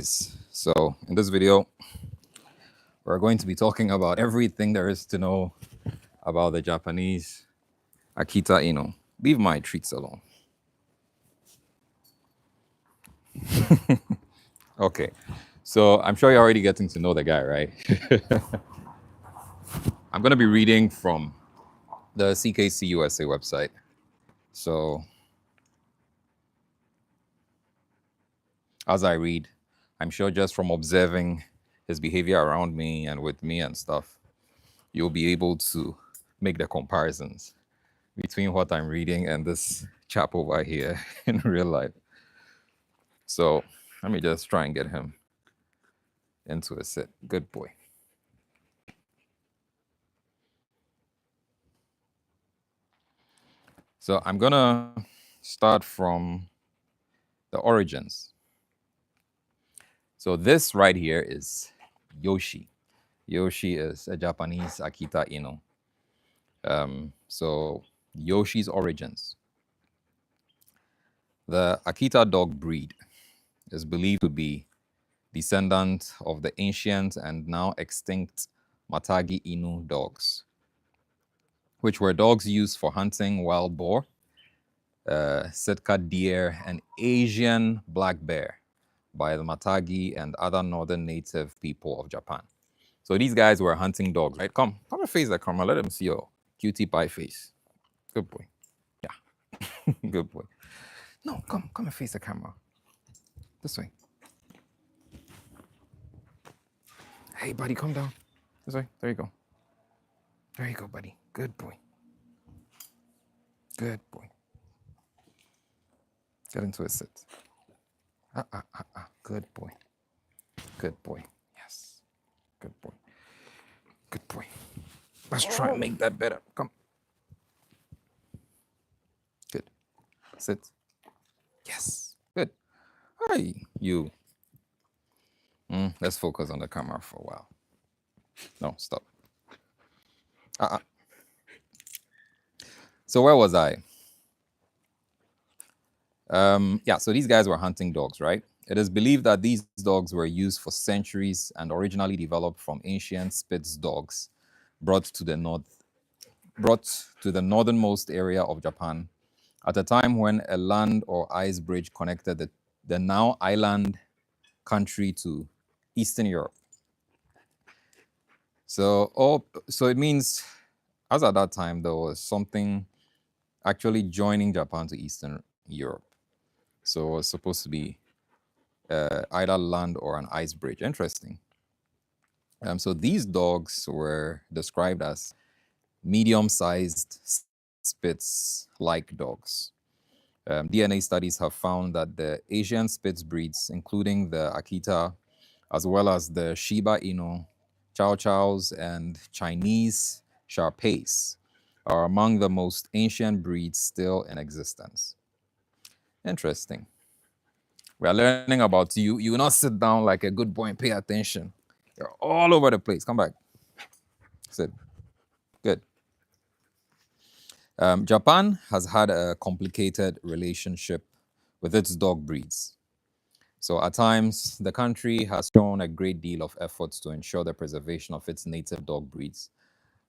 So in this video, we're going to be talking about everything there is to know about the Japanese Akita Inu. Leave my treats alone. Okay, so I'm sure you're already getting to know the guy, right? I'm going to be reading from the CKC USA website. So as I read, I'm sure just from observing his behavior around me and with me and stuff, you'll be able to make the comparisons between what I'm reading and this chap over here in real life. So let me just try and get him into a sit. Good boy. So I'm gonna start from the origins. So this right here is Yoshi. Yoshi is a Japanese Akita Inu. So Yoshi's origins. The Akita dog breed is believed to be descendant of the ancient and now extinct Matagi Inu dogs, which were dogs used for hunting wild boar, Sitka deer, and Asian black bear by the Matagi and other northern native people of Japan. So these guys were hunting dogs, right? Come and face the camera. Let them see your cutie pie face. Good boy. Yeah, good boy. No, come and face the camera. This way. Hey, buddy, come down. This way. There you go. There you go, buddy. Good boy. Good boy. Get into a sit. Good boy. Good boy. Yes. Good boy. Good boy. Let's try and make that better. Come. Good. Sit. Yes. Good. Hi, you. Let's focus on the camera for a while. No, stop. So where was I? Yeah, so these guys were hunting dogs, right? It is believed that these dogs were used for centuries and originally developed from ancient Spitz dogs brought to the northernmost area of Japan at a time when a land or ice bridge connected the now island country to Eastern Europe. So it means, as at that time, there was something actually joining Japan to Eastern Europe. So it was supposed to be either land or an ice bridge. Interesting. So these dogs were described as medium-sized Spitz-like dogs. DNA studies have found that the Asian Spitz breeds, including the Akita, as well as the Shiba Inu, Chow Chows, and Chinese Shar-Peis, are among the most ancient breeds still in existence. Interesting. We are learning about you. You will not sit down like a good boy and pay attention. You're all over the place. Come back. Sit. Good. Japan has had a complicated relationship with its dog breeds. So at times, the country has shown a great deal of efforts to ensure the preservation of its native dog breeds.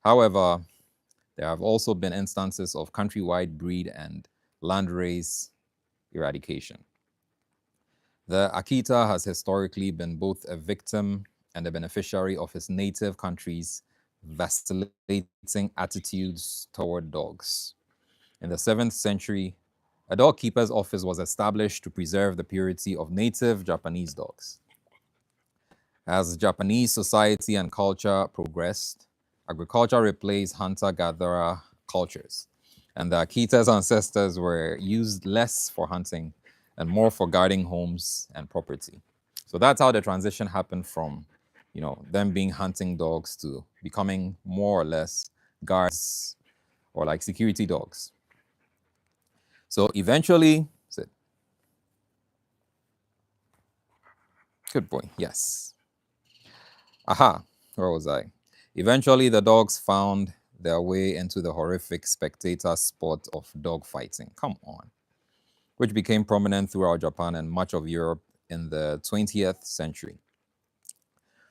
However, there have also been instances of countrywide breed and landrace eradication. The Akita has historically been both a victim and a beneficiary of its native country's vacillating attitudes toward dogs. In the 7th century, a dog keeper's office was established to preserve the purity of native Japanese dogs. As Japanese society and culture progressed, agriculture replaced hunter-gatherer cultures, and the Akita's ancestors were used less for hunting and more for guarding homes and property. So that's how the transition happened from, them being hunting dogs to becoming more or less guards or like security dogs. So eventually, sit. Good boy. Yes. Aha. Where was I? Eventually, the dogs found their way into the horrific spectator sport of dog fighting. Come on. Which became prominent throughout Japan and much of Europe in the 20th century.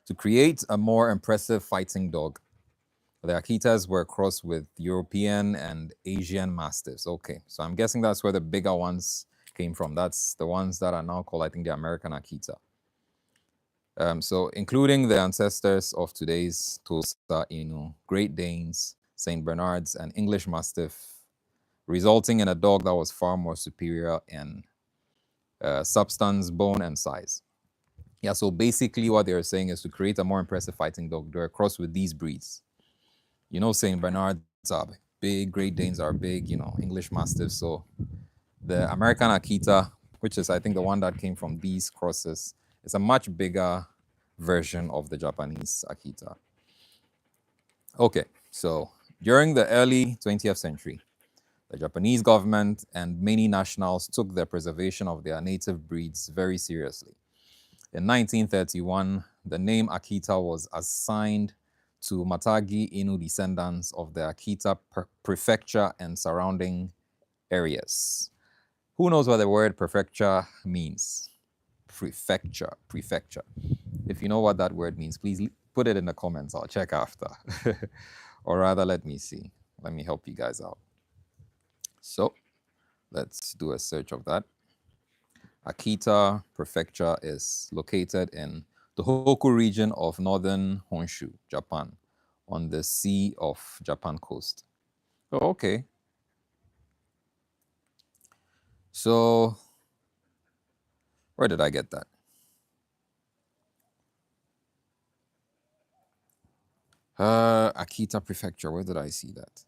To create a more impressive fighting dog, the Akitas were crossed with European and Asian Mastiffs. Okay, so I'm guessing that's where the bigger ones came from. That's the ones that are now called, I think, the American Akita. So including the ancestors of today's Tosa Inu, Great Danes, Saint Bernards, and English Mastiff, resulting in a dog that was far more superior in substance, bone, and size. Yeah, so basically what they're saying is to create a more impressive fighting dog, they're crossed with these breeds. You know, Saint Bernards are big, Great Danes are big, you know, English Mastiffs. So the American Akita, which is, I think, the one that came from these crosses, is a much bigger version of the Japanese Akita. Okay, so during the early 20th century, the Japanese government and many nationals took the preservation of their native breeds very seriously. In 1931, the name Akita was assigned to Matagi Inu descendants of the Akita prefecture and surrounding areas. Who knows what the word prefecture means? Prefecture. If you know what that word means, please put it in the comments. I'll check after. Or rather, let me see. Let me help you guys out. So let's do a search of that. Akita Prefecture is located in the Tohoku region of northern Honshu, Japan, on the Sea of Japan coast. Oh, okay. So where did I get that? Akita Prefecture, where did I see that?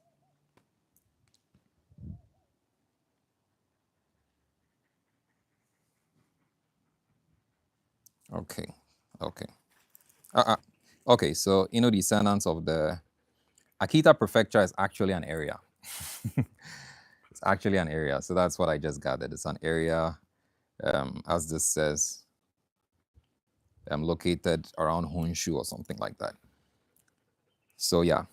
Okay. Okay, so Inu descendants of the Akita Prefecture is actually an area. It's actually an area. So that's what I just gathered. It's an area, as this says, located around Honshu or something like that. So yeah.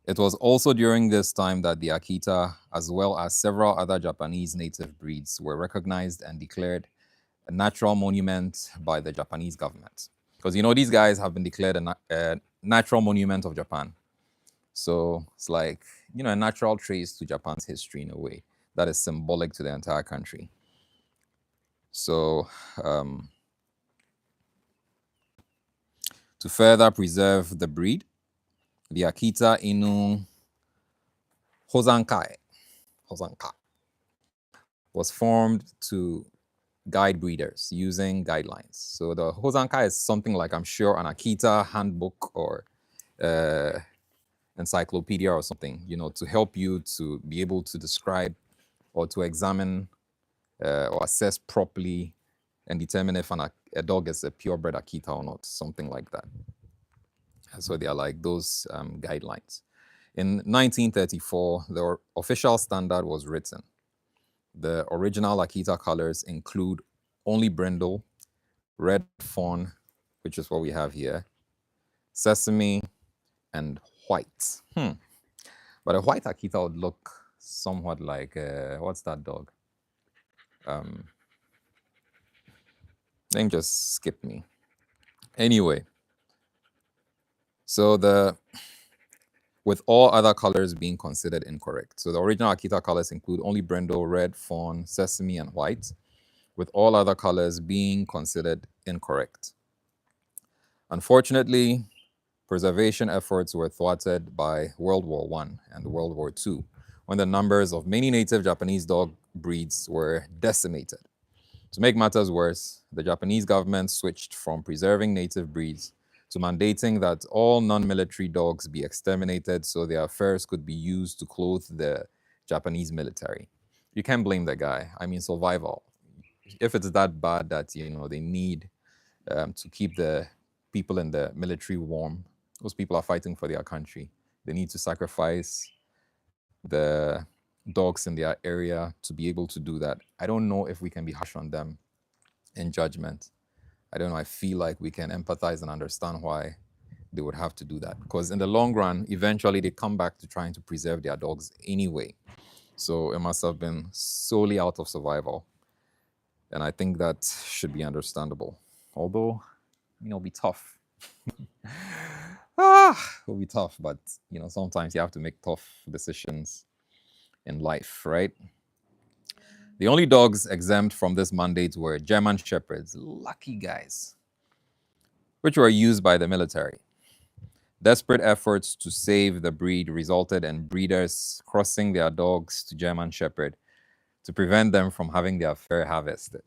It was also during this time that the Akita, as well as several other Japanese native breeds, were recognized and declared a natural monument by the Japanese government. Because, you know, these guys have been declared a natural monument of Japan. So it's like, you know, a natural trace to Japan's history in a way that is symbolic to the entire country. So to further preserve the breed, the Akita Inu Hozankai was formed to guide breeders using guidelines. So the Hozankai is something like, I'm sure, an Akita handbook or encyclopedia or something, you know, to help you to be able to describe or to examine or assess properly and determine if a dog is a purebred Akita or not, something like that. So they are like those guidelines. In 1934, the official standard was written. The original Akita colors include only brindle, red fawn, which is what we have here, sesame, and white. But a white Akita would look somewhat like, what's that dog? Name just skipped me. Anyway, so with all other colors being considered incorrect. So the original Akita colors include only brindle, red, fawn, sesame, and white, with all other colors being considered incorrect. Unfortunately, preservation efforts were thwarted by World War I and World War II, when the numbers of many native Japanese dog breeds were decimated. To make matters worse, the Japanese government switched from preserving native breeds to mandating that all non-military dogs be exterminated so their furs could be used to clothe the Japanese military. You can't blame the guy. I mean, survival. If it's that bad that, you know, they need to keep the people in the military warm, those people are fighting for their country. They need to sacrifice the dogs in their area to be able to do that. I don't know if we can be harsh on them in judgment. I don't know. I feel like we can empathize and understand why they would have to do that. Because in the long run, eventually they come back to trying to preserve their dogs anyway. So it must have been solely out of survival. And I think that should be understandable. Although, it'll be tough. It'll be tough, but sometimes you have to make tough decisions in life, right? The only dogs exempt from this mandate were German Shepherds, lucky guys, which were used by the military. Desperate efforts to save the breed resulted in breeders crossing their dogs to German Shepherd to prevent them from having their fur harvested.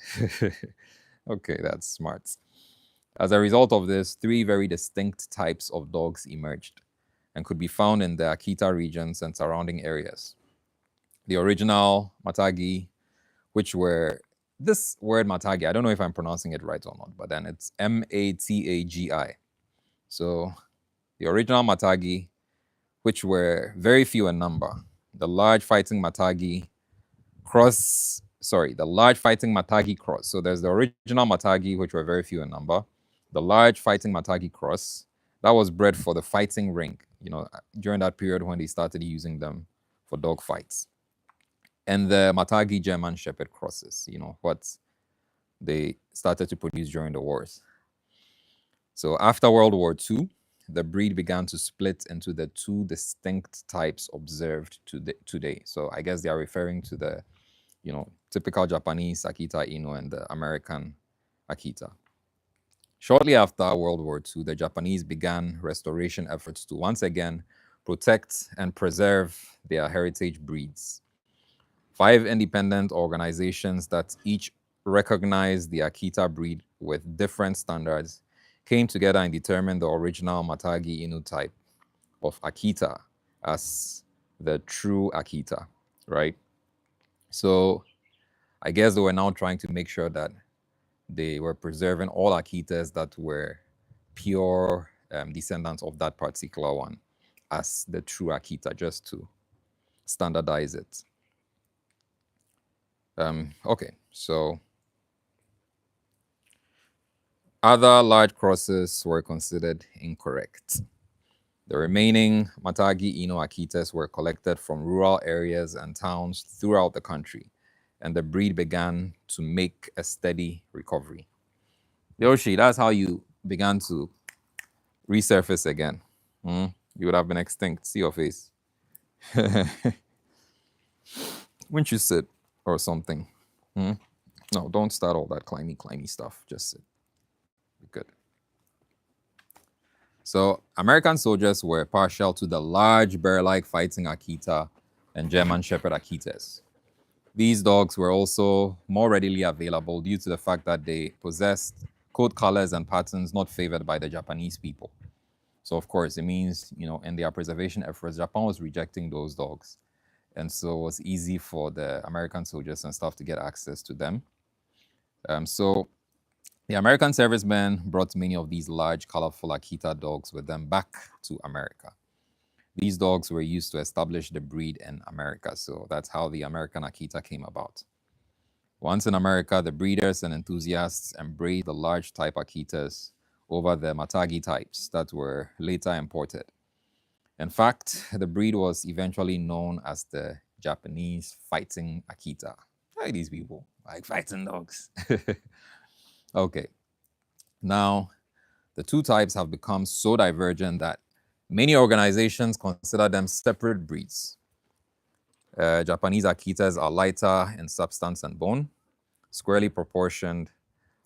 Okay, that's smart. As a result of this, three very distinct types of dogs emerged and could be found in the Akita regions and surrounding areas. The original Matagi, which were this word Matagi, I don't know if I'm pronouncing it right or not, but then it's Matagi. So the original Matagi, which were very few in number, the large fighting Matagi cross. So there's the original Matagi, which were very few in number, the large fighting Matagi cross that was bred for the fighting ring, during that period when they started using them for dog fights. And the Matagi German Shepherd crosses, what they started to produce during the wars. So after World War II, the breed began to split into the two distinct types observed today. So I guess they are referring to the, typical Japanese Akita Inu and the American Akita. Shortly after World War II, the Japanese began restoration efforts to once again protect and preserve their heritage breeds. 5 independent organizations that each recognized the Akita breed with different standards came together and determined the original Matagi Inu type of Akita as the true Akita, right? So I guess they were now trying to make sure that they were preserving all Akitas that were pure descendants of that particular one as the true Akita, just to standardize it. Okay, so other large crosses were considered incorrect. The remaining Matagi Inu Akitas were collected from rural areas and towns throughout the country, and the breed began to make a steady recovery. Yoshi, that's how you began to resurface again. You would have been extinct. See your face. Wouldn't you sit or something? No, don't start all that climby stuff. Just sit. Be good. So American soldiers were partial to the large bear-like fighting Akita and German Shepherd Akitas. These dogs were also more readily available due to the fact that they possessed coat colors and patterns not favored by the Japanese people. So of course, it means, in their preservation efforts, Japan was rejecting those dogs. And so it was easy for the American soldiers and stuff to get access to them. So the American servicemen brought many of these large, colorful Akita dogs with them back to America. These dogs were used to establish the breed in America, so that's how the American Akita came about. Once in America, the breeders and enthusiasts embraced the large type Akitas over the Matagi types that were later imported. In fact, the breed was eventually known as the Japanese fighting Akita. Hey, these people like fighting dogs. Okay. Now, the two types have become so divergent that many organizations consider them separate breeds. Japanese Akitas are lighter in substance and bone, squarely proportioned,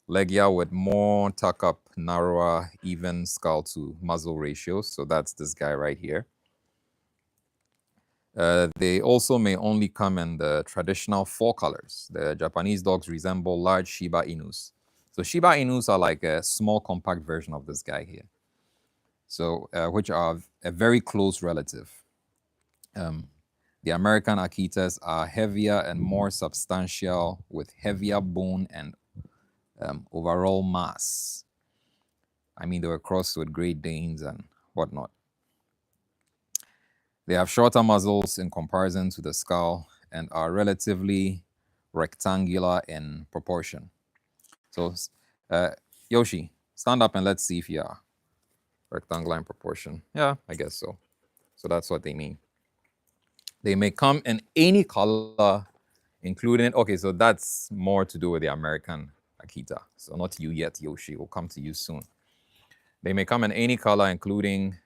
legia with more tuck-up, narrower, even skull to muzzle ratios. So that's this guy right here. They also may only come in the traditional 4 colors. The Japanese dogs resemble large Shiba Inus. So Shiba Inus are like a small, compact version of this guy here. So, which are a very close relative. The American Akitas are heavier and more substantial with heavier bone and overall mass. I mean, they were crossed with Great Danes and whatnot. They have shorter muzzles in comparison to the skull and are relatively rectangular in proportion. So, Yoshi, stand up and let's see if you are rectangular in proportion. Yeah, I guess so. So that's what they mean. They may come in any color, including, okay, so that's more to do with the American Akita. So not you yet, Yoshi. We'll come to you soon. They may come in any color, including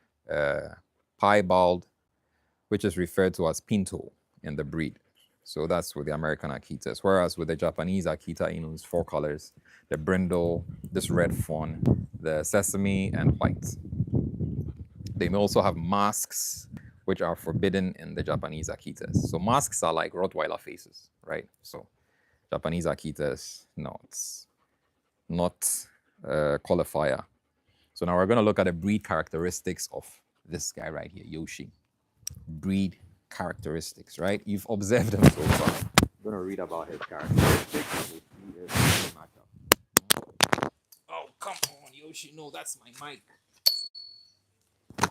piebald, which is referred to as pinto in the breed. So that's with the American Akitas. Whereas with the Japanese Akita Inus, 4 colors: the brindle, this red fawn, the sesame, and white. They may also have masks, which are forbidden in the Japanese Akitas. So masks are like Rottweiler faces, right? So Japanese Akitas, no, it's not a qualifier. So now we're going to look at the breed characteristics of this guy right here, Yoshi. Breed characteristics, right? You've observed him so far. I'm going to read about his characteristics. Oh, come on, Yoshi. No, that's my mic.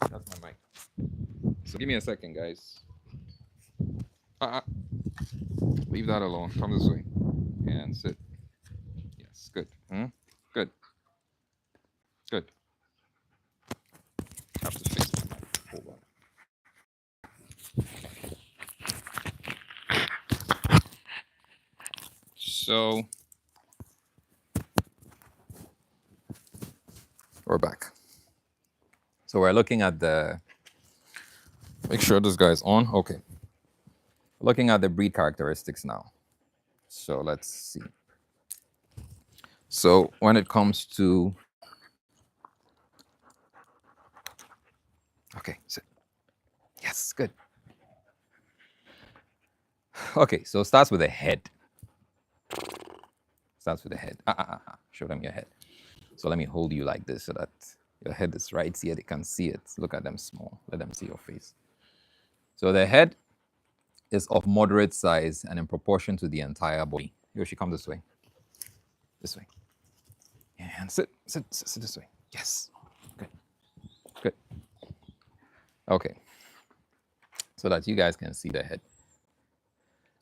That's my mic. So give me a second, guys. Leave that alone. Come this way. And sit. Yes, good. Good. Good. Have to fix my mic. Hold on. So we're back. So we're looking at the, make sure this guy's on. Okay. Looking at the breed characteristics now. So let's see. So when it comes to, okay, sit. Yes, good. Okay, so it starts with the head. Starts with the head. Show them your head. So let me hold you like this so that your head is right here. They can see it. Look at them small. Let them see your face. So the head is of moderate size and in proportion to the entire body. Yoshi, come this way. This way. And sit this way. Yes. Good. Good. Okay. So that you guys can see the head.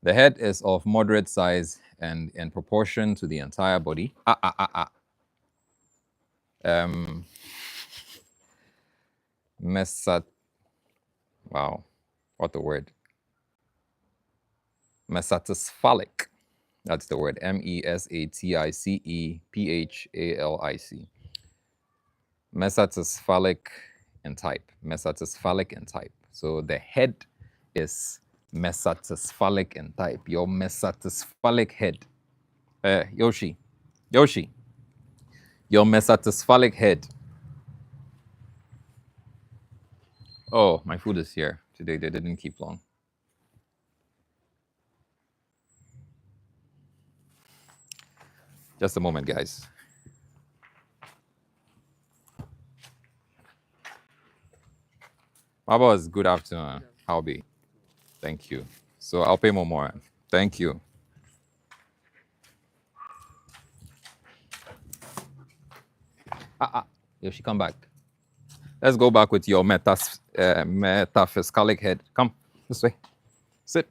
The head is of moderate size and in proportion to the entire body. Wow, what the word? Mesatisphalic. That's the word. MESATICEPHALIC. Mesatisphalic in type. Mesatisphalic in type. So the head is mesatisphalic in type. Your mesatisphalic head. Yoshi. Your mesatisphalic head. Oh, my food is here. Today they didn't keep long. Just a moment, guys. My boss, good afternoon. How be? Thank you. So I'll pay more. Thank you. Yoshi, come back. Let's go back with your metaphysicalic head. Come this way. Sit.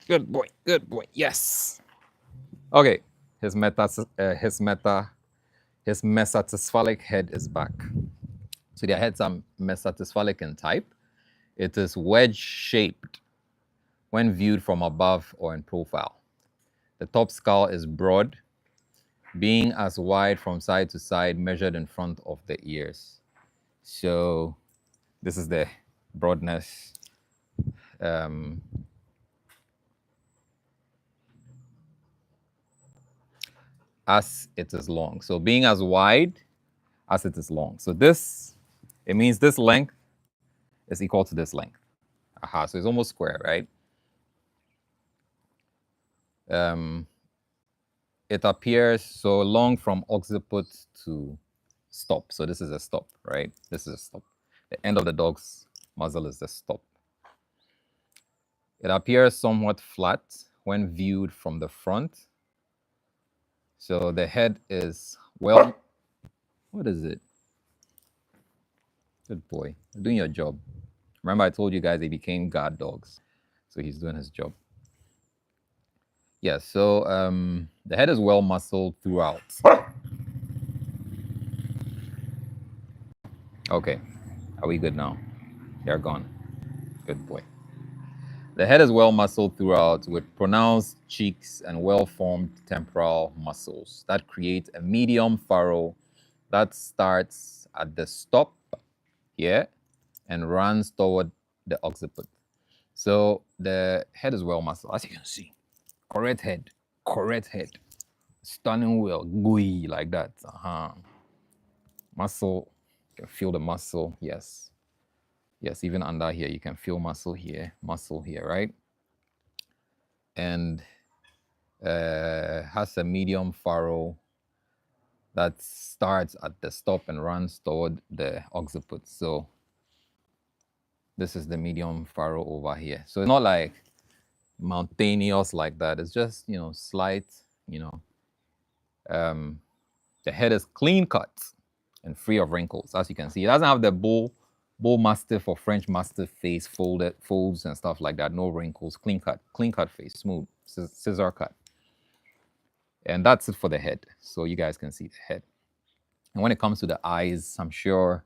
Good boy. Good boy. Yes. Okay. His mesatisphalic head is back. So their heads are mesatisphalic in type. It is wedge-shaped when viewed from above or in profile. The top skull is broad, being as wide from side to side, measured in front of the ears. So this is the broadness. As it is long. So being as wide as it is long. So this, it means this length is equal to this length. So it's almost square, right? It appears so long from occiput to stop. So this is a stop, right? This is a stop. The end of the dog's muzzle is the stop. It appears somewhat flat when viewed from the front. So the head is, well, what is it? Good boy. You're doing your job. Remember I told you guys they became guard dogs. So he's doing his job. Yeah, so the head is well muscled throughout. Okay, are we good now? They're gone. Good boy. The head is well muscled throughout with pronounced cheeks and well-formed temporal muscles that create a medium furrow that starts at the stop here and runs toward the occiput. So the head is well muscled, as you can see. Correct head, stunning well, gooey like that. Muscle, you can feel the muscle, yes. Yes, even under here, you can feel muscle here, right? And has a medium furrow that starts at the stop and runs toward the occiput. So this is the medium furrow over here. So it's not like mountainous like that. It's just, slight, the head is clean cut and free of wrinkles. As you can see, it doesn't have the bull mastiff or French mastiff face folds and stuff like that. No wrinkles, clean cut face, smooth, scissor cut. And that's it for the head. So you guys can see the head. And when it comes to the eyes, I'm sure,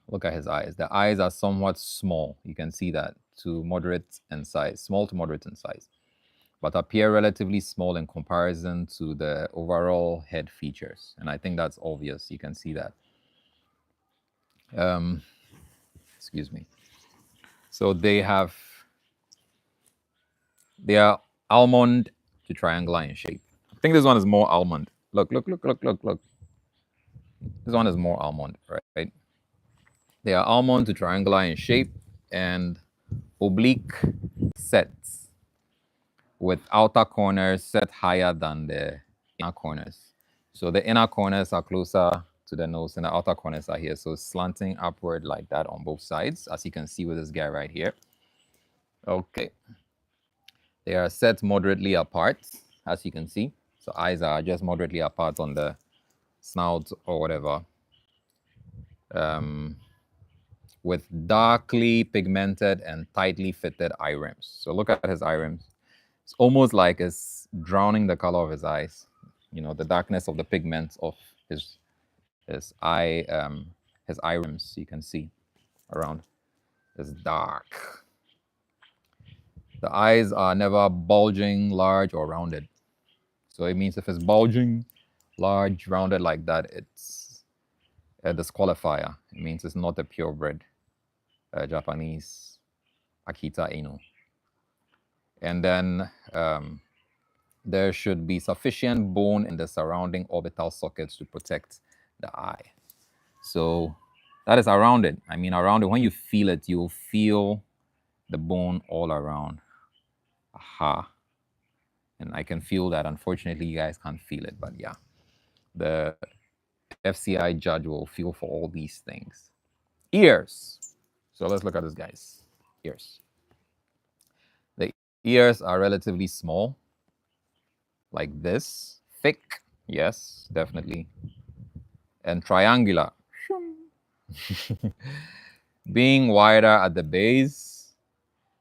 look at his eyes. The eyes are somewhat small. You can see that, to moderate in size, small to moderate in size, but appear relatively small in comparison to the overall head features. And I think that's obvious. You can see that. Excuse me. So they are almond to triangular in shape. I think this one is more almond. Look. This one is more almond, right? They are almond to triangular in shape and oblique sets with outer corners set higher than the inner corners. So the inner corners are closer to the nose and the outer corners are here. So slanting upward like that on both sides, as you can see with this guy right here. Okay. They are set moderately apart, as you can see. So eyes are just moderately apart on the snout or whatever. With darkly pigmented and tightly fitted eye rims. So look at his eye rims. It's almost like it's drowning the color of his eyes. The darkness of the pigments of his eye rims. You can see around. It's dark. The eyes are never bulging, large, or rounded. So it means if it's bulging, large, rounded like that, it's a disqualifier. It means it's not a purebred Japanese Akita Inu. And then there should be sufficient bone in the surrounding orbital sockets to protect the eye. So that is around it. I mean, around it, when you feel it, you'll feel the bone all around. Aha. And I can feel that. Unfortunately, you guys can't feel it, but yeah. The FCI judge will feel for all these things. Ears. So let's look at this, guys. Ears. The ears are relatively small, like this. Thick, yes, definitely. And triangular. Being wider at the base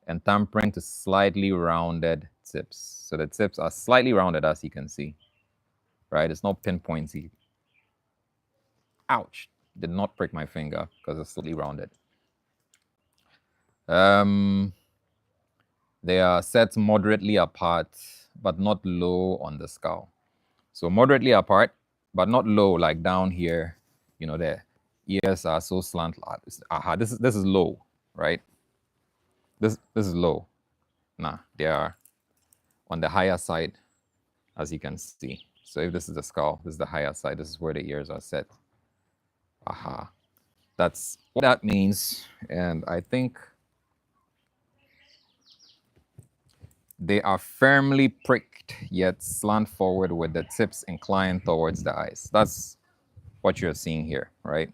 and tampering to slightly rounded tips. So the tips are slightly rounded, as you can see. Right? It's not pinpointy. Ouch. Did not prick my finger because it's slightly rounded. They are set moderately apart, but not low on the skull. So moderately apart, but not low, like down here. The ears are so slant. Aha, this is low, right? This is low. Nah, they are on the higher side, as you can see. So if this is the skull, this is the higher side. This is where the ears are set. Aha. That's what that means. And I think they are firmly pricked, yet slant forward with the tips inclined towards the eyes. That's what you're seeing here, right?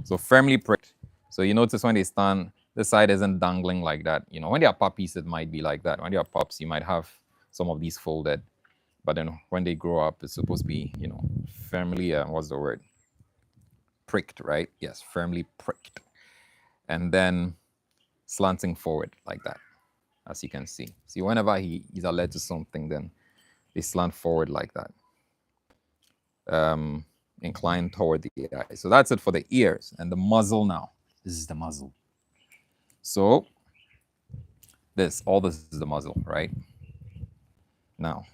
So firmly pricked. So you notice when they stand, the side isn't dangling like that. When they are puppies, it might be like that. When they are pups, you might have some of these folded. But then when they grow up, it's supposed to be, firmly, what's the word? Pricked, right? Yes, firmly pricked. And then slanting forward like that, as you can see. See, whenever he's alert to something, then they slant forward like that. Inclined toward the eye. So that's it for the ears. And the muzzle now. This is the muzzle. So All this is the muzzle, right? Now,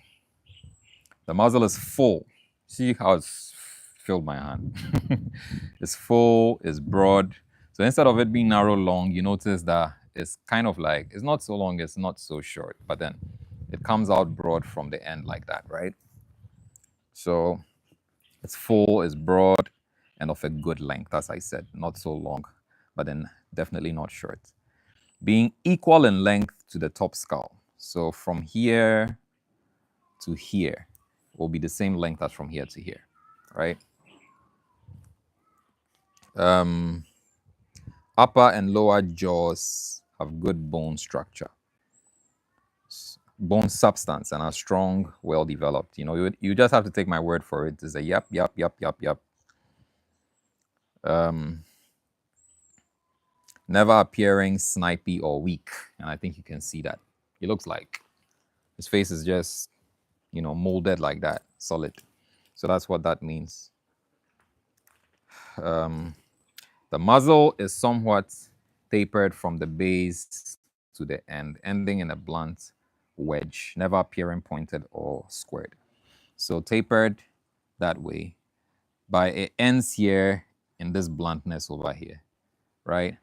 the muzzle is full. See how it's filled my hand? It's full, it's broad. So instead of it being narrow long, you notice that it's kind of like, it's not so long, it's not so short, but then it comes out broad from the end like that, right? So it's full, it's broad, and of a good length, as I said, not so long, but then definitely not short. Being equal in length to the top skull. So from here to here will be the same length as from here to here, right? Upper and lower jaws have good bone structure, bone substance, and are strong, well developed. You just have to take my word for it. It's a yep, yep, yep, yep, yep. Never appearing snipey or weak, and I think you can see that. He looks like his face is just, molded like that, solid. So that's what that means. The muzzle is somewhat tapered from the base to the end, ending in a blunt wedge, never appearing pointed or squared. So tapered that way, but it ends here in this bluntness over here, right?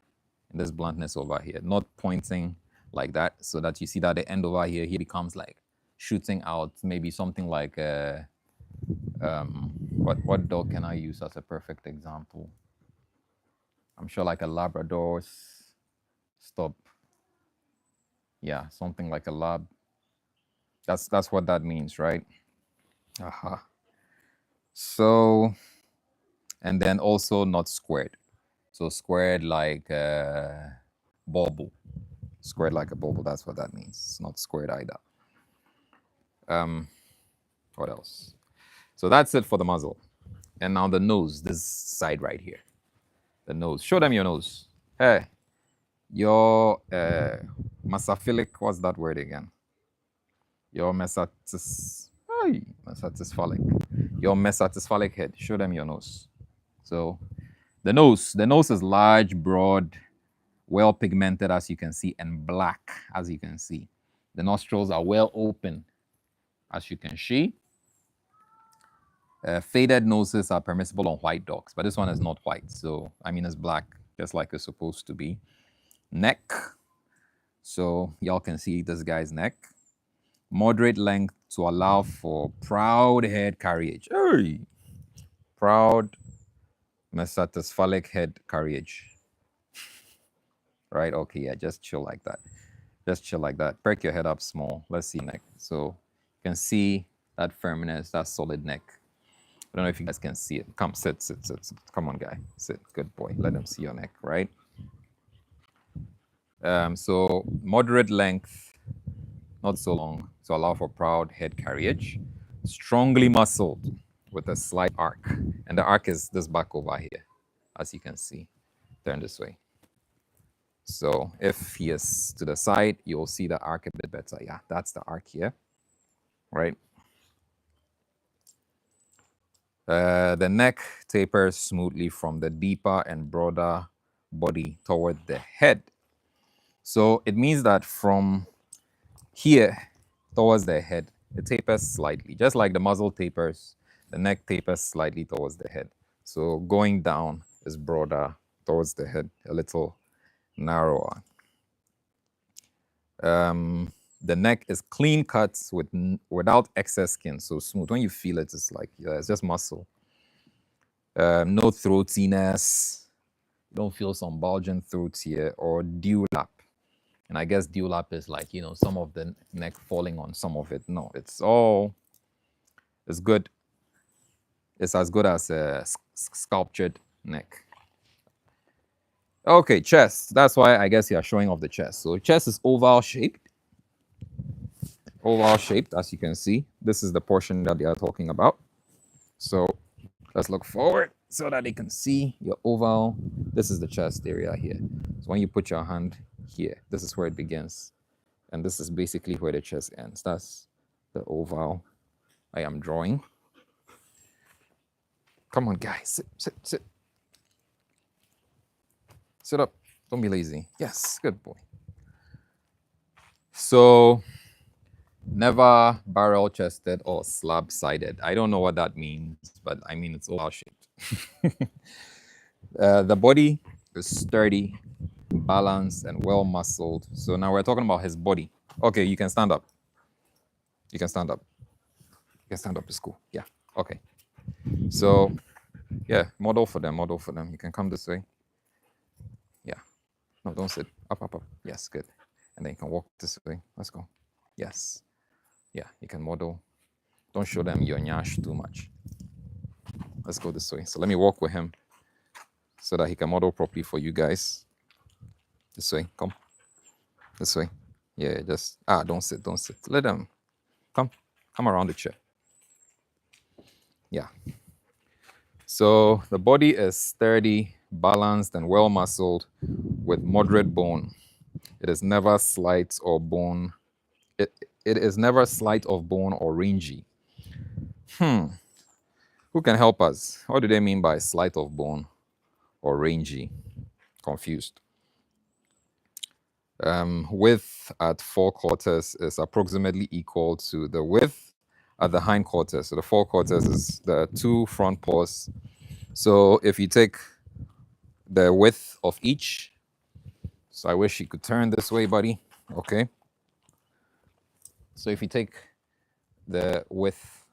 In this bluntness over here, not pointing like that, so that you see that the end over here becomes like shooting out, maybe something like what dog can I use as a perfect example? I'm sure like a Labrador. Stop. Yeah, something like a lab. That's what that means, right? Uh-huh. So, and then also not squared. So squared like a bauble. Squared like a bauble, that's what that means. It's not squared either. What else? So that's it for the muzzle. And now the nose, this side right here. The nose. Show them your nose. Hey, your mesophilic, what's that word again? Your mesotisphalic. Your mesotisphalic head. Show them your nose. So the nose is large, broad, well pigmented as you can see, and black as you can see. The nostrils are well open as you can see. Faded noses are permissible on white dogs, but this one is not white. So, I mean, it's black, just like it's supposed to be. Neck. So, y'all can see this guy's neck. Moderate length to allow for proud head carriage. Hey! Proud mesotisphalic head carriage. Right? Okay, yeah, just chill like that. Just chill like that. Perk your head up small. Let's see neck. So, you can see that firmness, that solid neck. I don't know if you guys can see it. Come, sit. Come on, guy. Sit. Good boy. Let them see your neck, right? So moderate length, not so long, to allow for proud head carriage. Strongly muscled with a slight arc. And the arc is this back over here, as you can see. Turn this way. So if he is to the side, you'll see the arc a bit better. Yeah, that's the arc here, right? The neck tapers smoothly from the deeper and broader body toward the head. So it means that from here towards the head, it tapers slightly. Just like the muzzle tapers, the neck tapers slightly towards the head. So going down is broader towards the head, a little narrower. The neck is clean cut without excess skin, so smooth. When you feel it, it's like, yeah, it's just muscle. No throatiness. You don't feel some bulging throat here or dewlap. And I guess dewlap is like, some of the neck falling on some of it. No, it's good. It's as good as a sculptured neck. Okay, chest. That's why I guess you are showing off the chest. So chest is oval shaped. Oval shaped, as you can see. This is the portion that they are talking about. So let's look forward so that they can see your oval. This is the chest area here. So when you put your hand here, this is where it begins. And this is basically where the chest ends. That's the oval I am drawing. Come on, guys. Sit. Sit up. Don't be lazy. Yes, good boy. So never barrel chested or slab sided. I don't know what that means, but I mean it's oval shaped. The body is sturdy, balanced, and well muscled. So now we're talking about his body. Okay, you can stand up. You can stand up. You can stand up to school. Yeah. Okay. So yeah, model for them. Model for them. You can come this way. Yeah. No, don't sit. Up, up, up. Yes, good. And then you can walk this way. Let's go. Yes. Yeah, you can model. Don't show them your nyash too much. Let's go this way. So let me walk with him so that he can model properly for you guys. This way. Come. This way. Yeah, just don't sit, don't sit. Let them come. Come around the chair. Yeah. So the body is sturdy, balanced, and well muscled with moderate bone. It is never slight or bone. It is never slight of bone or rangy. Who can help us? What do they mean by slight of bone or rangy? Confused. Width at forequarters is approximately equal to the width at the hindquarters. So the forequarters is the two front paws. So if you take the width of each, so I wish you could turn this way, buddy. Okay. So if you take the width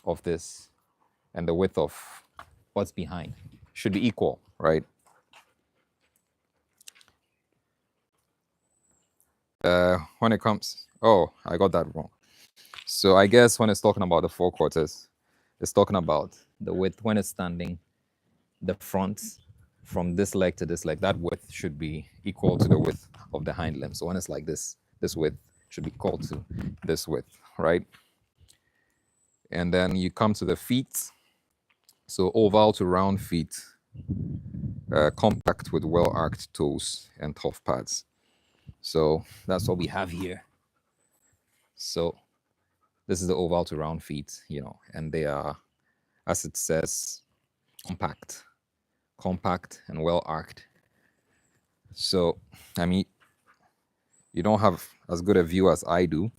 of this and the width of what's behind, should be equal, right? When it comes, oh, I got that wrong. So I guess when it's talking about the forequarters, it's talking about the width when it's standing, the front from this leg to this leg, that width should be equal to the width of the hind limb. So when it's like this width should be equal to this width, right? And then you come to the feet. So oval to round feet, compact with well-arched toes and tough pads. So that's what we have here. So this is the oval to round feet, and they are, as it says, compact and well-arched. So, I mean, you don't have as good a view as I do,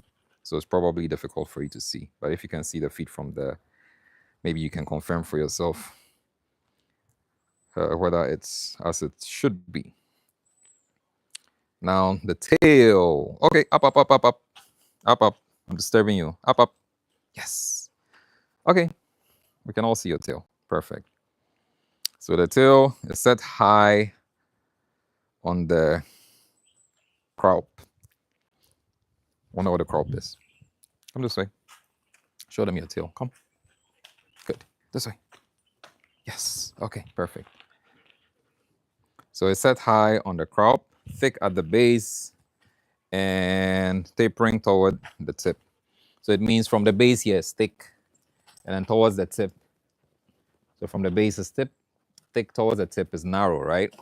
so it's probably difficult for you to see. But if you can see the feet from there, maybe you can confirm for yourself whether it's as it should be. Now, the tail. Okay, up, up, up, up, up. Up, up. I'm disturbing you. Up, up. Yes. Okay, we can all see your tail. Perfect. So the tail is set high on the crop. Wonder what the crop is. Come this way. Show them your tail. Come. Good. This way. Yes. Okay, perfect. So it's set high on the crop, thick at the base, and tapering toward the tip. So it means from the base here is thick, and then towards the tip. So from the base is thick towards the tip is narrow, right?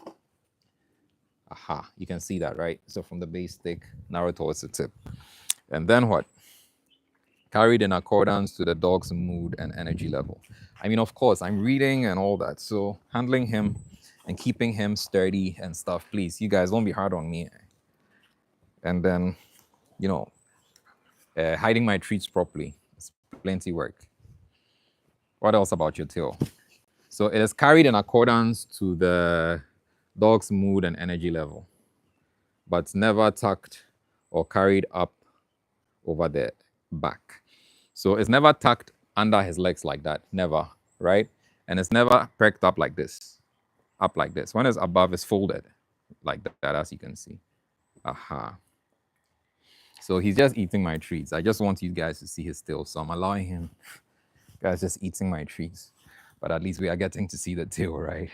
Aha, you can see that, right? So from the base thick, narrow towards the tip. And then what? Carried in accordance to the dog's mood and energy level. I mean, of course, I'm reading and all that. So handling him and keeping him sturdy and stuff, please, you guys don't be hard on me. And then, hiding my treats properly. It's plenty work. What else about your tail? So it is carried in accordance to the dog's mood and energy level, but never tucked or carried up over the back. So it's never tucked under his legs like that, never, right? And it's never perked up like this, up like this. When it's above, it's folded like that, as you can see. Aha. So he's just eating my treats. I just want you guys to see his tail, so I'm allowing him. Guys, just eating my treats. But at least we are getting to see the tail, right?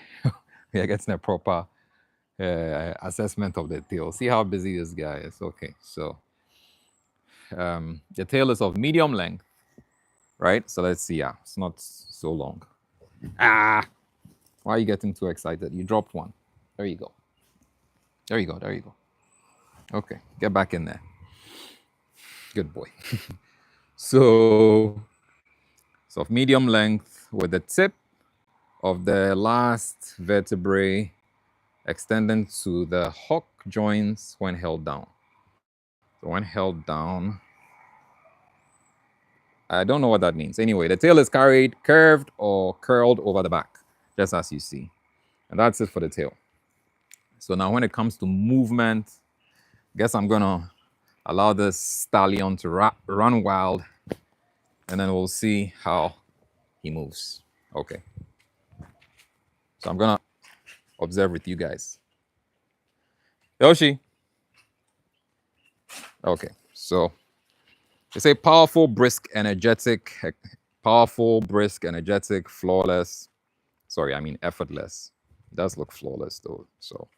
We are getting a proper assessment of the tail. See how busy this guy is. Okay, so the tail is of medium length, right? So let's see. Yeah, it's not so long. Why are you getting too excited? You dropped one. There you go. There you go. There you go. Okay, get back in there. Good boy. So it's of medium length with the tip of the last vertebrae extending to the hock joints when held down. So when held down, I don't know what that means. Anyway, the tail is carried, curved, or curled over the back, just as you see. And that's it for the tail. So now when it comes to movement, guess I'm gonna allow this stallion to run wild, and then we'll see how he moves. Okay. So I'm gonna observe with you guys. Yoshi. Okay. So they say powerful, brisk, energetic, flawless. Sorry, I mean effortless. It does look flawless though. So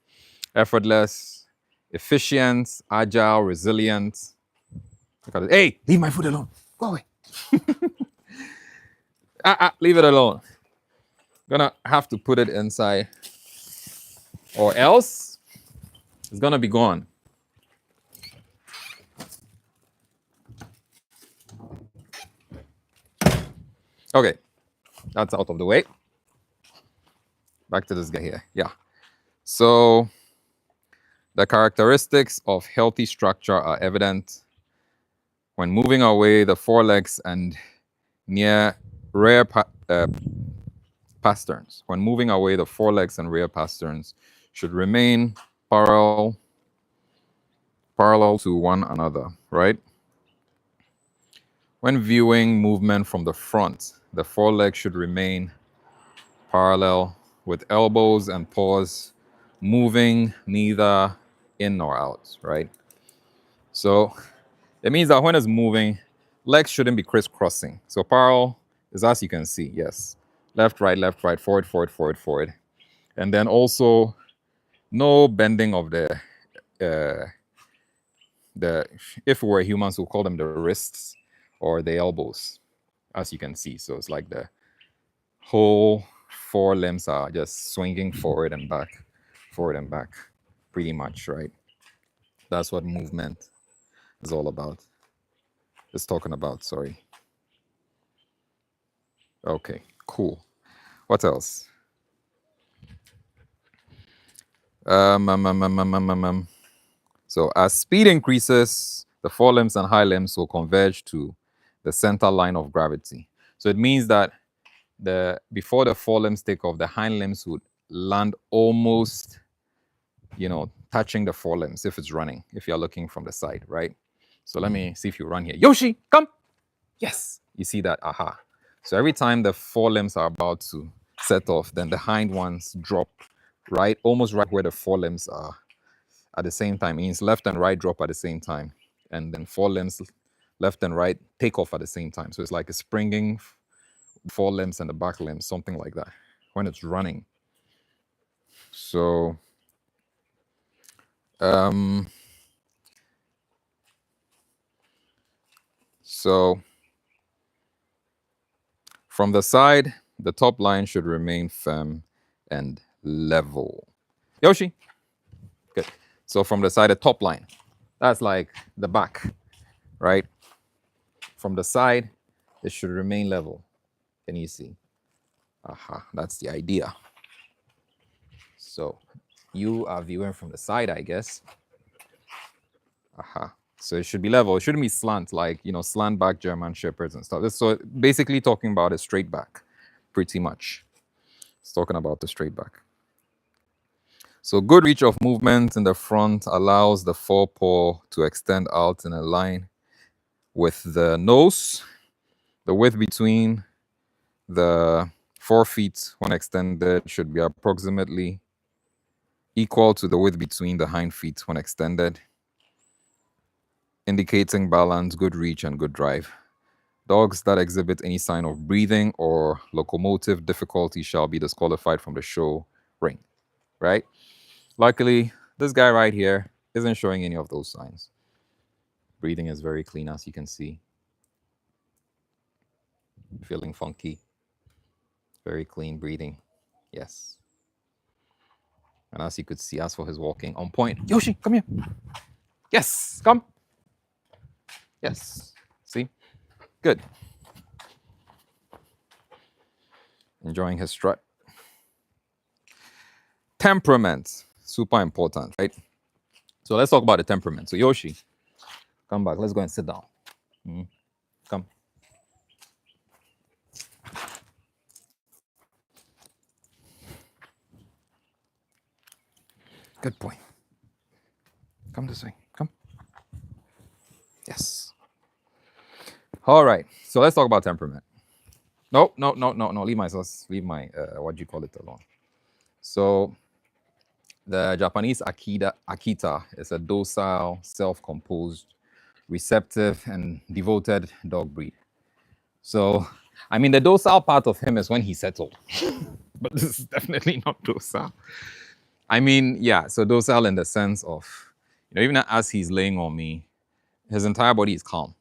effortless, efficient, agile, resilient. Look at it. Hey, leave my food alone. Go away. Leave it alone. Gonna have to put it inside, or else it's gonna be gone. Okay, that's out of the way. Back to this guy here. Yeah. So the characteristics of healthy structure are evident when moving away the forelegs and near rear pasterns. When moving away, the forelegs and rear pasterns should remain parallel to one another, right? When viewing movement from the front, the foreleg should remain parallel with elbows and paws moving neither in nor out, right? So it means that when it's moving, legs shouldn't be crisscrossing. So parallel is, as you can see, yes. Left, right, forward, forward, forward, forward. And then also no bending of the if we were humans, we'll call them the wrists or the elbows, as you can see. So it's like the whole four limbs are just swinging forward and back, pretty much, right? That's what movement is all about. It's talking about, sorry. Okay, cool. What else? So as speed increases, the forelimbs and hind limbs will converge to the center line of gravity. So it means that before the forelimbs take off, the hind limbs would land almost, touching the forelimbs if it's running, if you're looking from the side, right? So let me see if you run here. Yoshi, come! Yes! You see that? Aha. So every time the forelimbs are about to set off, then the hind ones drop, right? Almost right where the forelimbs are at the same time. It means left and right drop at the same time. And then forelimbs, left and right, take off at the same time. So it's like a springing forelimbs and the back limbs, something like that, when it's running. So, from the side, the top line should remain firm and level. Yoshi, good. So from the side, the top line, that's like the back, right? From the side, it should remain level. Can you see? Aha, that's the idea. So you are viewing from the side, I guess. Aha. So it should be level. It shouldn't be slant, like, slant back German Shepherds and stuff. So basically talking about a straight back, pretty much. It's talking about the straight back. So good reach of movement in the front allows the forepaw to extend out in a line with the nose. The width between the forefeet when extended should be approximately equal to the width between the hind feet when extended, indicating balance, good reach, and good drive. Dogs that exhibit any sign of breathing or locomotive difficulty shall be disqualified from the show ring, right? Luckily, this guy right here isn't showing any of those signs. Breathing is very clean, as you can see. Feeling funky. Very clean breathing. Yes. And as you could see, as for his walking, on point. Yoshi, come here. Yes, come. Yes. See? Good. Enjoying his strut. Temperament. Super important, right? So let's talk about the temperament. So Yoshi, Come back. Let's go and sit down. Come. Good boy. Come this way. Come. Yes. All right. So let's talk about temperament. No. Leave my sauce. Leave my what do you call it alone. So the Japanese Akita is a docile, self-composed, receptive, and devoted dog breed. So, I mean, the docile part of him is when he's settled, but this is definitely not docile. I mean, yeah, so docile in the sense of, even as he's laying on me, his entire body is calm,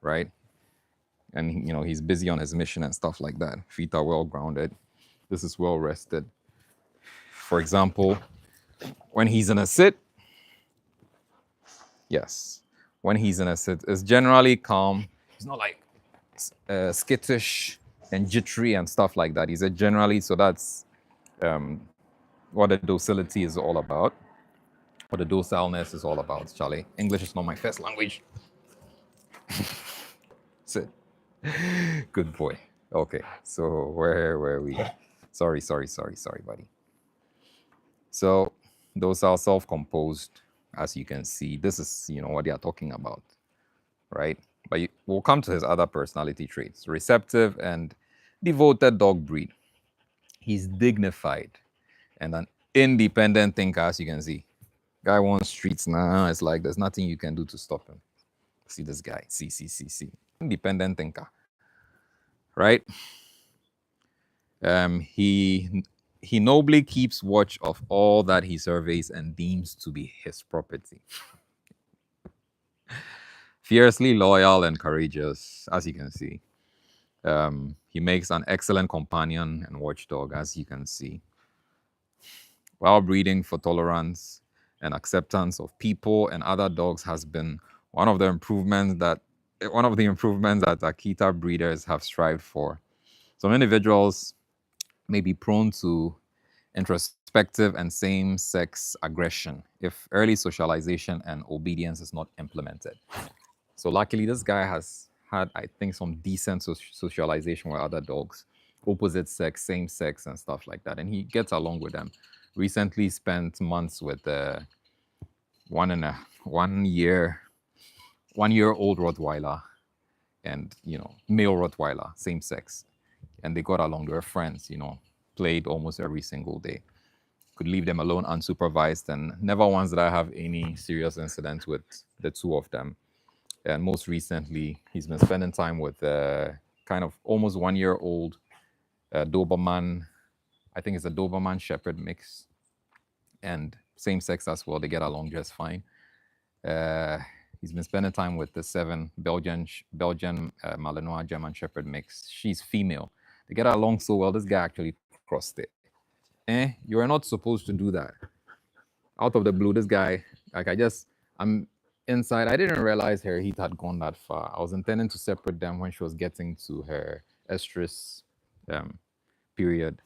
right? And, he's busy on his mission and stuff like that. Feet are well grounded. This is well rested. For example, when he's in a sit, yes, when he's in a sit, it's generally calm. He's not like skittish and jittery and stuff like that. He's a generally, so that's what the docility is all about, what the docileness is all about, Charlie. English is not my first language. Sit. Good boy. Okay, so where were we? Sorry, buddy. So those are self-composed, as you can see. This is, what they are talking about, right? But we'll come to his other personality traits. Receptive and devoted dog breed. He's dignified and an independent thinker, as you can see. Guy wants streets now. It's like there's nothing you can do to stop him. See this guy. See. Independent thinker. Right? He nobly keeps watch of all that he surveys and deems to be his property. Fiercely loyal and courageous, as you can see. He makes an excellent companion and watchdog, as you can see. While breeding for tolerance and acceptance of people and other dogs has been one of the improvements that Akita breeders have strived for. Some individuals may be prone to introspective and same-sex aggression if early socialization and obedience is not implemented. So luckily, this guy has had, I think, some decent socialization with other dogs, opposite sex, same sex, and stuff like that. And he gets along with them. Recently spent months with a 1 year old Rottweiler and, male Rottweiler, same sex. And they got along. They were friends, played almost every single day. Could leave them alone unsupervised, and never once did I have any serious incidents with the two of them. And most recently, he's been spending time with a kind of almost 1 year old Doberman. I think it's a Doberman Shepherd mix, and same sex as well. They get along just fine. He's been spending time with the 7 Belgian Malinois German Shepherd mix. She's female. They get along so well. This guy actually crossed it. You are not supposed to do that. Out of the blue, this guy, I'm inside. I didn't realize her heat had gone that far. I was intending to separate them when she was getting to her estrus period.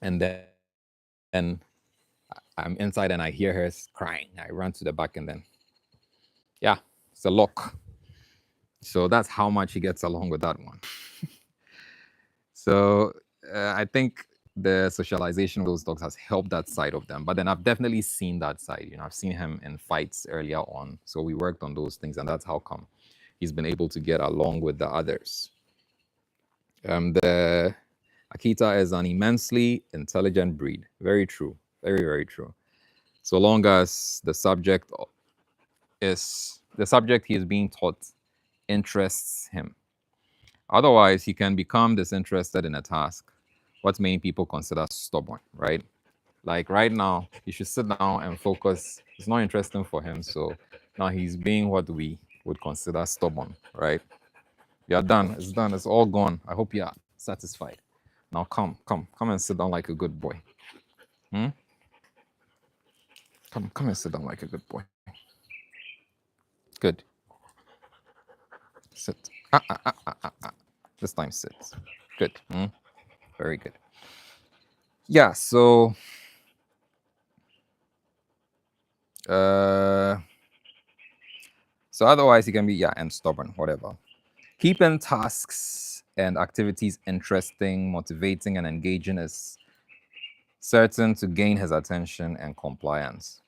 And then I'm inside and I hear her crying. I run to the back and then, yeah, it's a lock. So that's how much he gets along with that one. So I think the socialization of those dogs has helped that side of them. But then I've definitely seen that side. I've seen him in fights earlier on. So we worked on those things, and that's how come he's been able to get along with the others. The Akita is an immensely intelligent breed. Very true. Very, very true. So long as the subject he is being taught interests him. Otherwise, he can become disinterested in a task, what many people consider stubborn, right? Like right now, he should sit down and focus. It's not interesting for him. So now he's being what we would consider stubborn, right? You're done. It's done. It's all gone. I hope you're satisfied. Now come and sit down like a good boy. Come and sit down like a good boy. Good. Sit. This time sit. Good. Very good. Yeah, so So otherwise, he can be, yeah, and stubborn, whatever. Keeping tasks and activities interesting, motivating, and engaging is certain to gain his attention and compliance.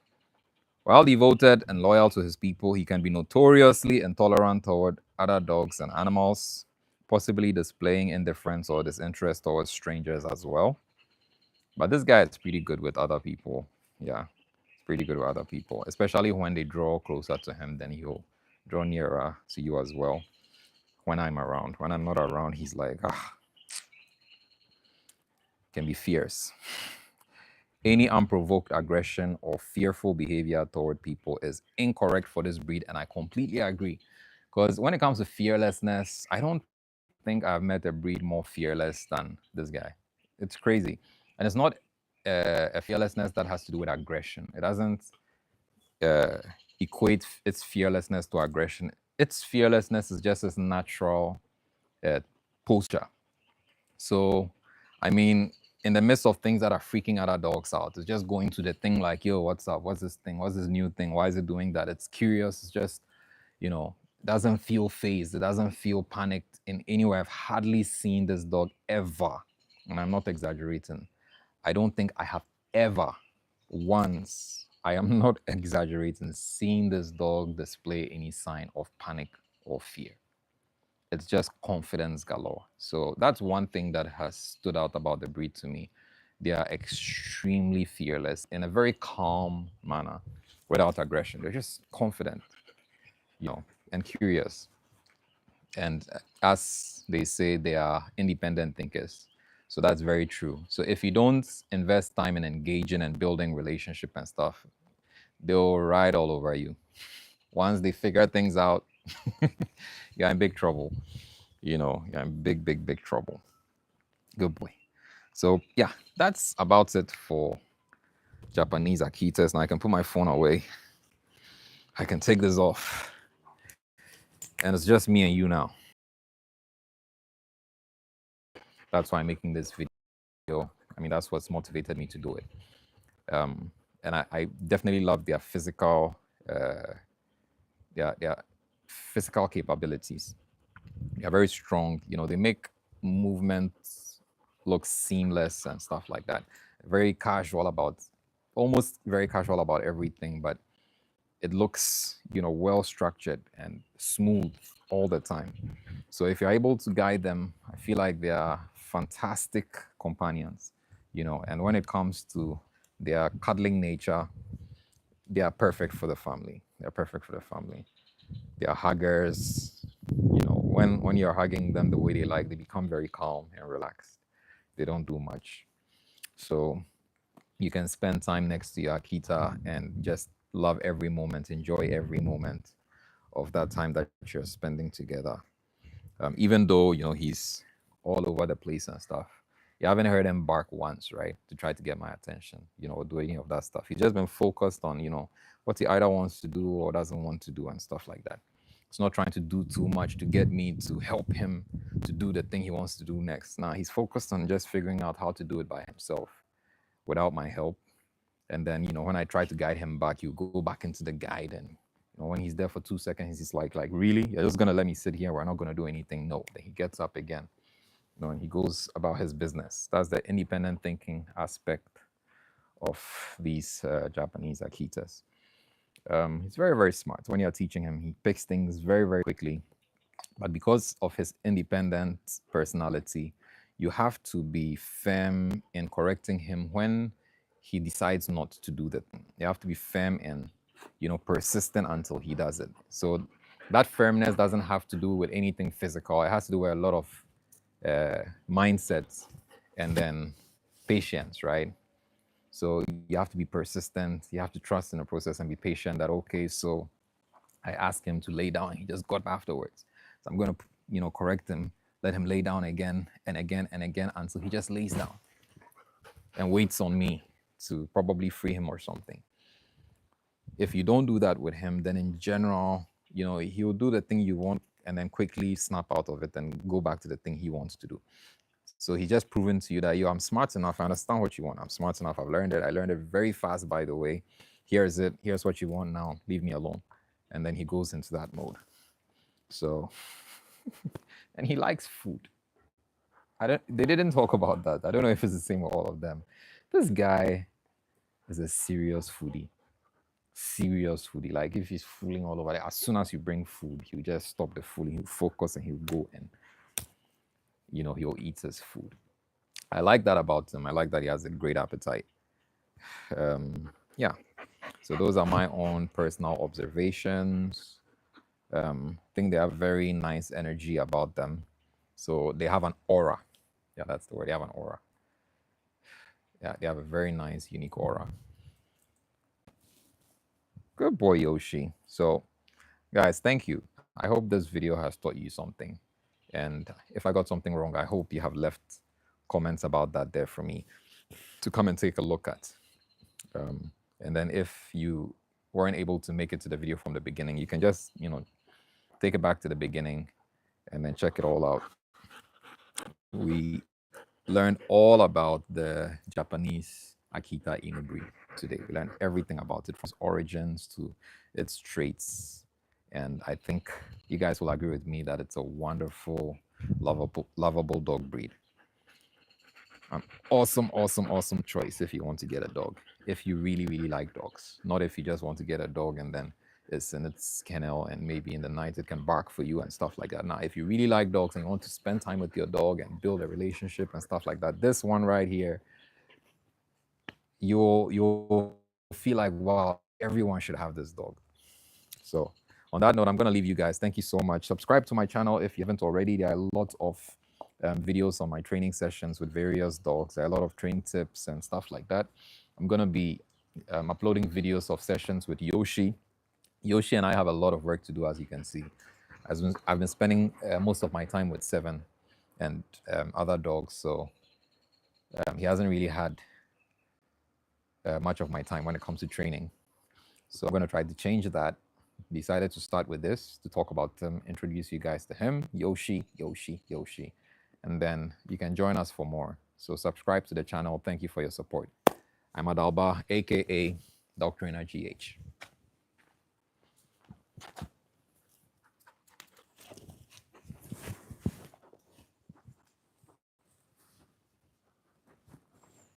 While devoted and loyal to his people, he can be notoriously intolerant toward other dogs and animals, possibly displaying indifference or disinterest towards strangers as well. But this guy is pretty good with other people. Yeah, he's pretty good with other people, especially when they draw closer to him, then he'll draw nearer to you as well. When I'm around, when I'm not around, he's like, can be fierce. Any unprovoked aggression or fearful behavior toward people is incorrect for this breed, and I completely agree. Because when it comes to fearlessness, I don't think I've met a breed more fearless than this guy. It's crazy. And it's not a fearlessness that has to do with aggression. It doesn't uh, equate its fearlessness to aggression. Its fearlessness is just its natural uh, posture. So, I mean, in the midst of things that are freaking other dogs out, it's just going to the thing like, yo, what's up? What's this thing? What's this new thing? Why is it doing that? It's curious. It's just, you know, doesn't feel phased. It doesn't feel panicked in any way. I've hardly seen this dog ever, and I'm not exaggerating. I don't think I have ever once, I am not exaggerating, seen this dog display any sign of panic or fear. It's just confidence galore. So that's one thing that has stood out about the breed to me. They are extremely fearless in a very calm manner without aggression. They're just confident, you know, and curious. And as they say, they are independent thinkers. So that's very true. So if you don't invest time in engaging and building relationship and stuff, they'll ride all over you. Once they figure things out, you're in big trouble. You know, you're in big, big, big trouble. Good boy. So yeah, that's about it for Japanese Akitas. Now I can put my phone away. I can take this off. And it's just me and you now. That's why I'm making this video. I mean, that's what's motivated me to do it. And I definitely love uh, their physical capabilities. They're very strong. You know, they make movements look seamless and stuff like that. Very casual about, almost very casual about everything, but it looks, you know, well structured and smooth all the time. So if you're able to guide them, I feel like they are fantastic companions, you know. And when it comes to their cuddling nature, they are perfect for the family. They're perfect for the family. They are huggers. You know, when you're hugging them the way they like, they become very calm and relaxed. They don't do much. So you can spend time next to your Akita and just love every moment, enjoy every moment of that time that you're spending together. Even though, you know, he's all over the place and stuff. You haven't heard him bark once, right? To try to get my attention, you know, or do any of that stuff. He's just been focused on, you know, what he either wants to do or doesn't want to do and stuff like that. It's not trying to do too much to get me to help him to do the thing he wants to do next. Now he's focused on just figuring out how to do it by himself without my help. And then, you know, when I try to guide him back, you go back into the guide. And, you know, when he's there for 2 seconds, he's like, really? You're just going to let me sit here? We're not going to do anything? No. Then he gets up again, you know, and he goes about his business. That's the independent thinking aspect of these Japanese Akitas. He's very, very smart. When you're teaching him, he picks things very, very quickly. But because of his independent personality, you have to be firm in correcting him when he decides not to do the thing. You have to be firm and, you know, persistent until he does it. So that firmness doesn't have to do with anything physical. It has to do with a lot of mindsets and then patience, right? So you have to be persistent. You have to trust in the process and be patient that, okay, so I asked him to lay down and he just got up afterwards. So I'm going to, you know, correct him, let him lay down again and again and again until he just lays down and waits on me to probably free him or something. If you don't do that with him, then in general, you know, he'll do the thing you want and then quickly snap out of it and go back to the thing he wants to do. So he's just proven to you that, yo, I'm smart enough. I understand what you want. I'm smart enough. I've learned it. I learned it very fast, by the way. Here's it. Here's what you want now. Leave me alone. and then he goes into that mode. So, and he likes food. They didn't talk about that. I don't know if it's the same with all of them. This guy is a serious foodie. Serious foodie. Like if he's fooling all over, like, as soon as you bring food, he'll just stop the fooling, he'll focus, and he'll go and he'll eat his food. I like that about him. I like that he has a great appetite. Yeah. So those are my own personal observations. I think they have very nice energy about them. So they have an aura. Yeah, that's the word. They have an aura. Yeah, they have a very nice, unique aura. Good boy, Yoshi. So, guys, thank you. I hope this video has taught you something. And if I got something wrong, I hope you have left comments about that there for me to come and take a look at. And then if you weren't able to make it to the video from the beginning, you can just, take it back to the beginning and then check it all out. We learned all about the Japanese Akita Inu breed today. We learned everything about it, from its origins to its traits. And I think you guys will agree with me that it's a wonderful, lovable dog breed. Awesome, awesome, awesome choice if you want to get a dog. If you really, really like dogs. Not if you just want to get a dog and then it's in its kennel and maybe in the night it can bark for you and stuff like that. Now, if you really like dogs and you want to spend time with your dog and build a relationship and stuff like that, this one right here, you'll feel like, wow, everyone should have this dog. So on that note, I'm going to leave you guys. Thank you so much. Subscribe to my channel if you haven't already. There are lots of videos on my training sessions with various dogs. There are a lot of training tips and stuff like that. I'm going to be uploading videos of sessions with Yoshi. Yoshi and I have a lot of work to do, as you can see. I've been spending most of my time with Seven and other dogs, so he hasn't really had much of my time when it comes to training. So I'm going to try to change that. Decided to start with this to talk about him, introduce you guys to him, Yoshi, Yoshi, Yoshi. And then you can join us for more. So subscribe to the channel. Thank you for your support. I'm Adalba, aka Dr. GH.